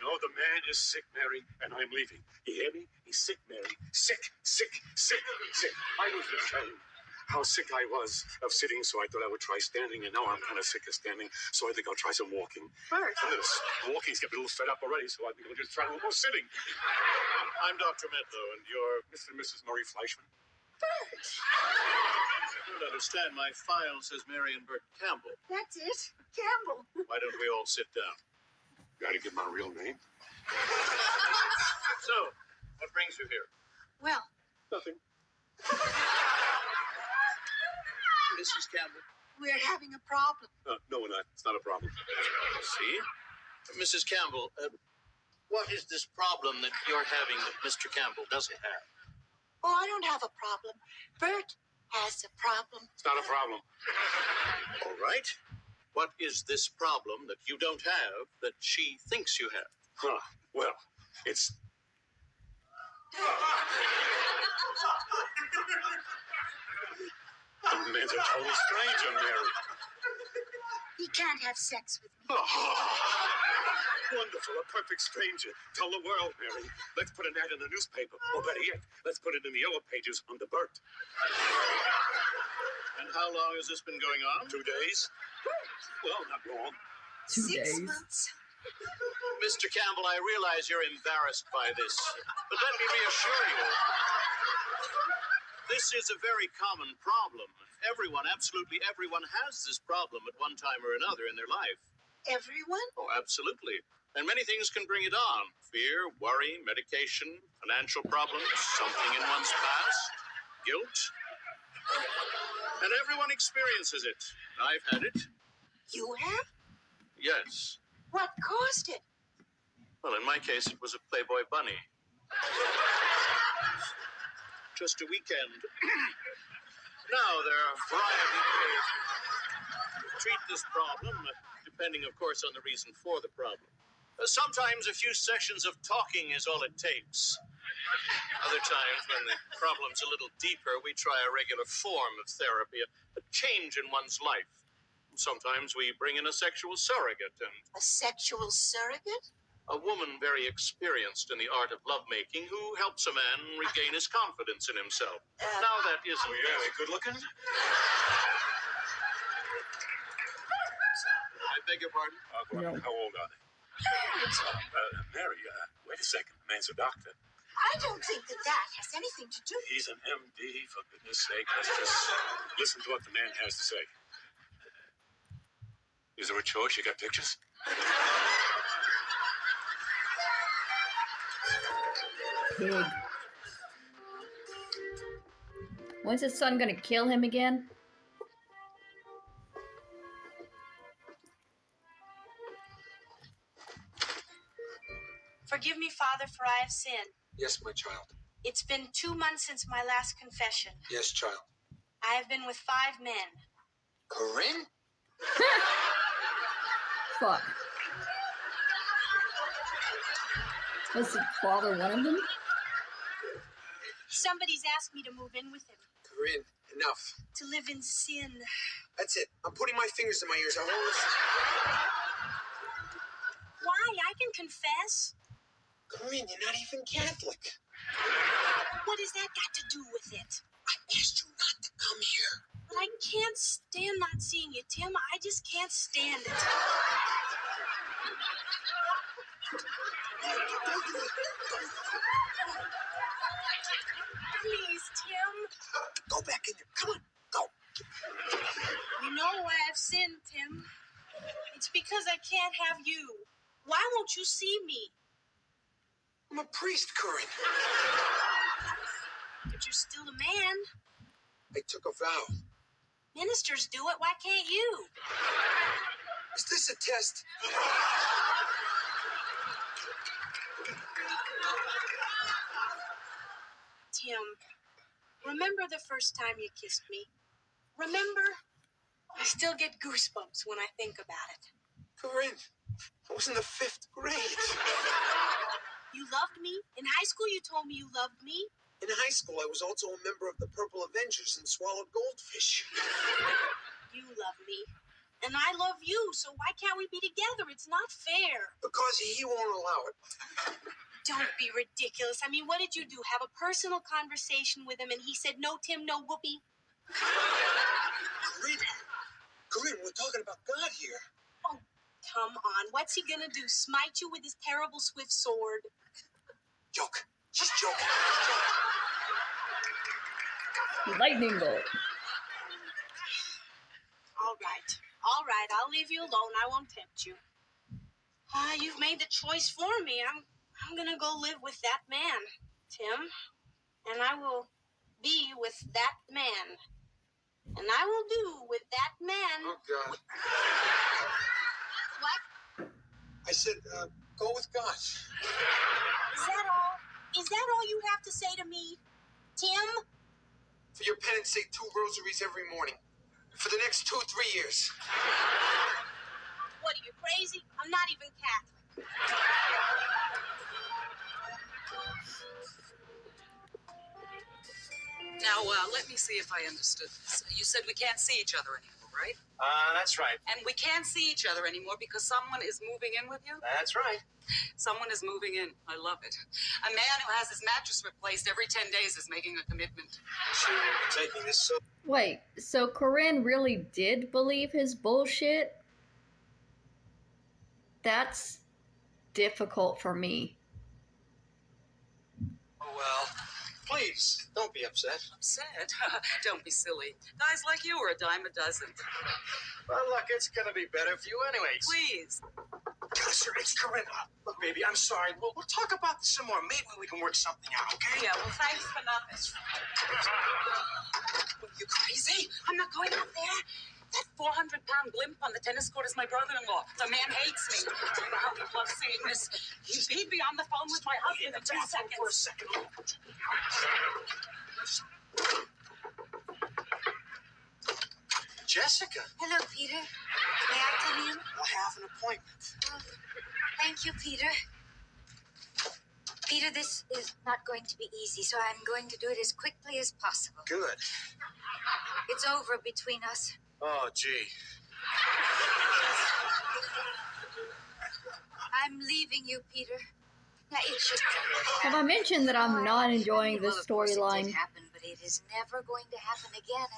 No, the man is sick, Mary, and I'm leaving. You hear me? He's sick, Mary. Sick. I was ashamed how sick I was of sitting, so I thought I would try standing, and now I'm kind of sick of standing, so I think I'll try some walking. Bert. And this walking's getting a little fed up already, so I think I'll just try a little more sitting. I'm Dr. Medlow, and you're Mr. and Mrs. Murray Fleischman. Bert. I don't understand. My file says Mary and Bert Campbell. That's it. Campbell. Why don't we all sit down? Gotta give my real name. So, what brings you here? Well, Nothing. Mrs. Campbell. we're having a problem. No, we're not. It's not a problem. See? Mrs. Campbell, what is this problem that you're having that Mr. Campbell doesn't have? Oh, I don't have a problem. Bert has a problem. It's not a problem. All right. What is this problem that you don't have that she thinks you have? Huh. Well, it's... The man's a total stranger, Mary. He can't have sex with me. Wonderful, a perfect stranger. Tell the world, Mary. Let's put an ad in the newspaper. Or better yet, let's put it in the yellow pages under Bert. And how long has this been going on? 2 days? Well, not long. 2 6 days. months. Mr. Campbell, I realize you're embarrassed by this, but let me reassure you. This is a very common problem. Everyone, absolutely everyone, has this problem at one time or another in their life. Everyone? Oh, absolutely. And many things can bring it on. Fear, worry, medication, financial problems, something in one's past, guilt. And everyone experiences it. I've had it. You have? Yes. What caused it? Well, in my case, it was a Playboy bunny. Just a weekend. Now, there are a variety of ways to treat this problem, depending, of course, on the reason for the problem. Sometimes a few sessions of talking is all it takes. Other times, when the problem's a little deeper, we try a regular form of therapy, a change in one's life. Sometimes we bring in a sexual surrogate, and A sexual surrogate? a woman very experienced in the art of lovemaking who helps a man regain his confidence in himself. Now that isn't... Oh, yeah, they good looking? I beg your pardon? No. How old are they? Mary, wait a second. The man's a doctor. I I don't think that has anything to do. He's an MD, for goodness sake. Let's just listen to what the man has to say. Is there a choice? You got pictures? Pig. When's his son gonna kill him again? Forgive me, Father, for I have sinned. Yes, my child. It's been 2 months since my last confession. Yes, child. I have been with 5 men. Corinne? Fuck. Was the father one of them? Somebody's asked me to move in with him. Corinne, enough. To live in sin. That's it. I'm putting my fingers in my ears. I won't listen. Why? I can confess. Corinne, you're not even Catholic. What has that got to do with it? I asked you not to come here. But I can't stand not seeing you, Tim. I just can't stand it. Please, Tim. Go back in there. Come on. Go. You know why I've sinned, Tim. It's because I can't have you. Why won't you see me? I'm a priest, Corinne. But you're still a man. I took a vow. Ministers do it. Why can't you? Is this a test? Tim, remember the first time you kissed me? Remember? I still get goosebumps when I think about it. Corinne, I was in the 5th grade. You loved me? In high school you told me you loved me. In high school, I was also a member of the Purple Avengers and swallowed goldfish. You love me. And I love you, so why can't we be together? It's not fair. Because he won't allow it. Don't be ridiculous. I mean, what did you do? Have a personal conversation with him and he said, no, Tim, no, whoopee? Corinne, we're talking about God here. Oh, come on. What's he gonna do? Smite you with his terrible swift sword? Joke. Just joking. Lightning bolt. All right. I'll leave you alone. I won't tempt you. You've made the choice for me. I'm gonna go live with that man, Tim. And I will be with that man. And I will do with that man. Oh, God. What? I said, go with God. Is that all? Is that all you have to say to me, Tim? For your penance, say 2 rosaries every morning. For the next 2-3 years. What, are you crazy? I'm not even Catholic. Now, let me see if I understood this. You said we can't see each other anymore, right? That's right. And we can't see each other anymore because someone is moving in with you? That's right. Someone is moving in. I love it. A man who has his mattress replaced every 10 days is making a commitment. So you're taking this so... Wait, so Corinne really did believe his bullshit? That's difficult for me. Oh, well. Please, don't be upset. Upset? Don't be silly. Guys like you are a dime a dozen. Well, look, it's gonna be better for you anyways. Please. Sir, it's Corinne. Look, baby, I'm sorry. We'll talk about this some more. Maybe we can work something out, okay? Yeah, well, thanks for nothing. Are you crazy? I'm not going out there. That 400-pound blimp on the tennis court is my brother-in-law. The man hates me. Do you know how he loves seeing this? He'd be on the phone with my husband in 2 seconds. For a second. Jessica, Hello, Peter. May I come in? I have an appointment. Oh, thank you, Peter. Peter, this is not going to be easy, so I'm going to do it as quickly as possible. Good. It's over between us. Oh, gee. I'm leaving you, Peter. Now, it should Have I mentioned that I'm not enjoying this Well, of course storyline? It did happen, but it is never going to happen again.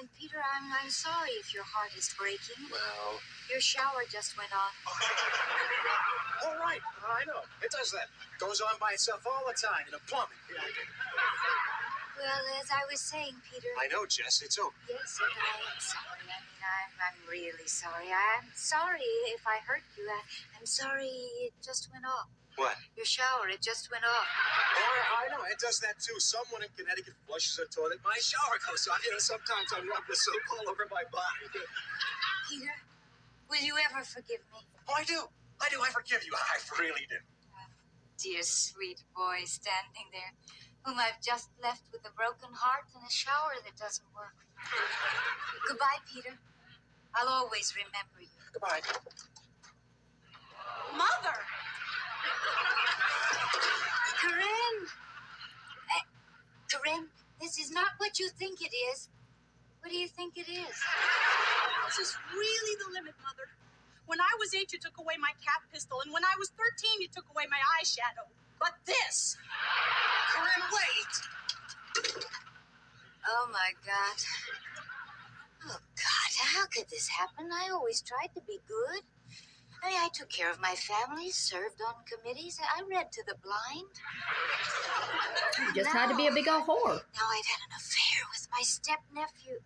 And Peter, I'm sorry if your heart is breaking. Well, Your shower just went on. all right. I know. It does that. Goes on by itself all the time in the plumbing. Well, as I was saying, Peter. I know, Jess. It's over. Yes, and I'm sorry. I mean, I'm really sorry. I'm sorry if I hurt you. I'm sorry it just went off. What? Your shower, it just went off. Oh, I know. It does that too. Someone in Connecticut flushes a toilet. My shower goes off. Sometimes I rub the soap all over my body. Peter, will you ever forgive me? Oh, I do. I forgive you. I really do. Dear, sweet boy standing there, whom I've just left with a broken heart and a shower that doesn't work. Goodbye, Peter. I'll always remember you. Goodbye. Mother! Corinne! Corinne, this is not what you think it is. What do you think it is? This is really the limit, Mother. When I was 8, you took away my cat pistol, and when I was 13, you took away my eyeshadow. But this... Corinne, wait! Oh, my God. Oh, God, how could this happen? I always tried to be good. I mean, I took care of my family, served on committees. I read to the blind. You just had to be a big old whore. Now I've had an affair with my step-nephew.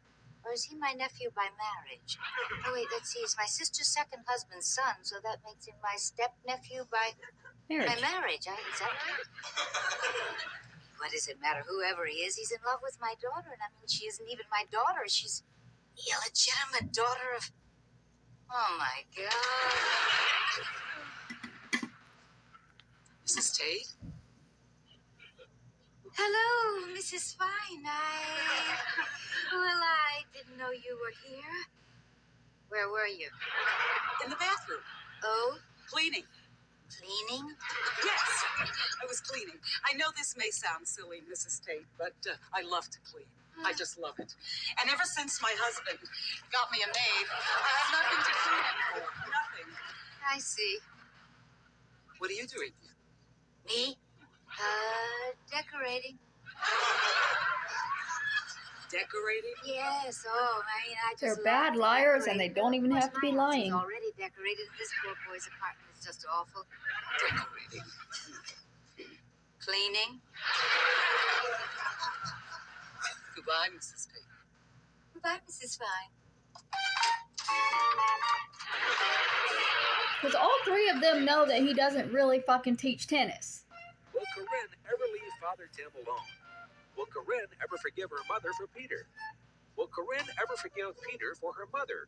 Or is he my nephew by marriage? Oh, wait, let's see. He's my sister's second husband's son, so that makes him my step-nephew by marriage. Is that right? What does it matter? Whoever he is, he's in love with my daughter. And I mean, she isn't even my daughter. She's the illegitimate daughter of... Oh, my God. Mrs. Tate? Hello, Mrs. Fine. I didn't know you were here. Where were you? In the bathroom. Oh, Cleaning. cleaning? Yes, I was cleaning. I know this may sound silly, Mrs. Tate, but I love to clean. I just love it. And ever since my husband got me a maid, I have nothing to clean anymore. Nothing. I see. What are you doing here? Me? Decorating. Decorating? Yes, I mean, I just They're love bad to liars, and decorate. they don't even Of course, have to be my house is lying. already decorated. This poor boy's apartment is just awful. Decorating. Cleaning. Goodbye, Mrs. Tate. Goodbye, Mrs. Fine. Because all three of them know that he doesn't really fucking teach tennis. Will Corinne ever leave Father Tim alone? Will Corinne ever forgive her mother for Peter? Will Corinne ever forgive Peter for her mother?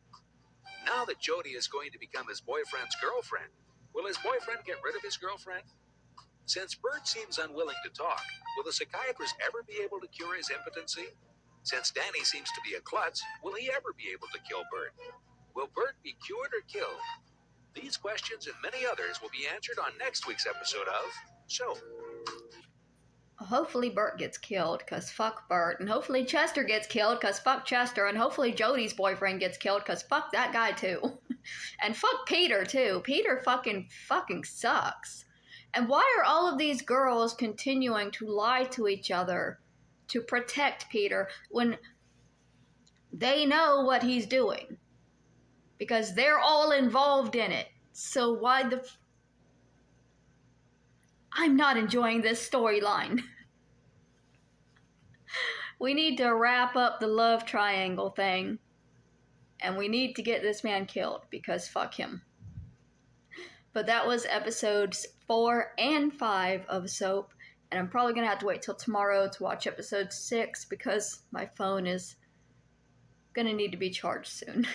Now that Jody is going to become his boyfriend's girlfriend, will his boyfriend get rid of his girlfriend? Since Bert seems unwilling to talk, will the psychiatrist ever be able to cure his impotency? Since Danny seems to be a klutz, will he ever be able to kill Bert? Will Bert be cured or killed? These questions and many others will be answered on next week's episode of So. Hopefully Bert gets killed, because fuck Bert. And hopefully Chester gets killed, because fuck Chester. And hopefully Jody's boyfriend gets killed, because fuck that guy too. And fuck Peter too. Peter fucking sucks. And why are all of these girls continuing to lie to each other to protect Peter when they know what he's doing? Because they're all involved in it. So why the... I'm not enjoying this storyline. We need to wrap up the love triangle thing. And we need to get this man killed, because fuck him. But that was episodes 4 and 5 of Soap. And I'm probably going to have to wait till tomorrow to watch episode 6, because my phone is going to need to be charged soon.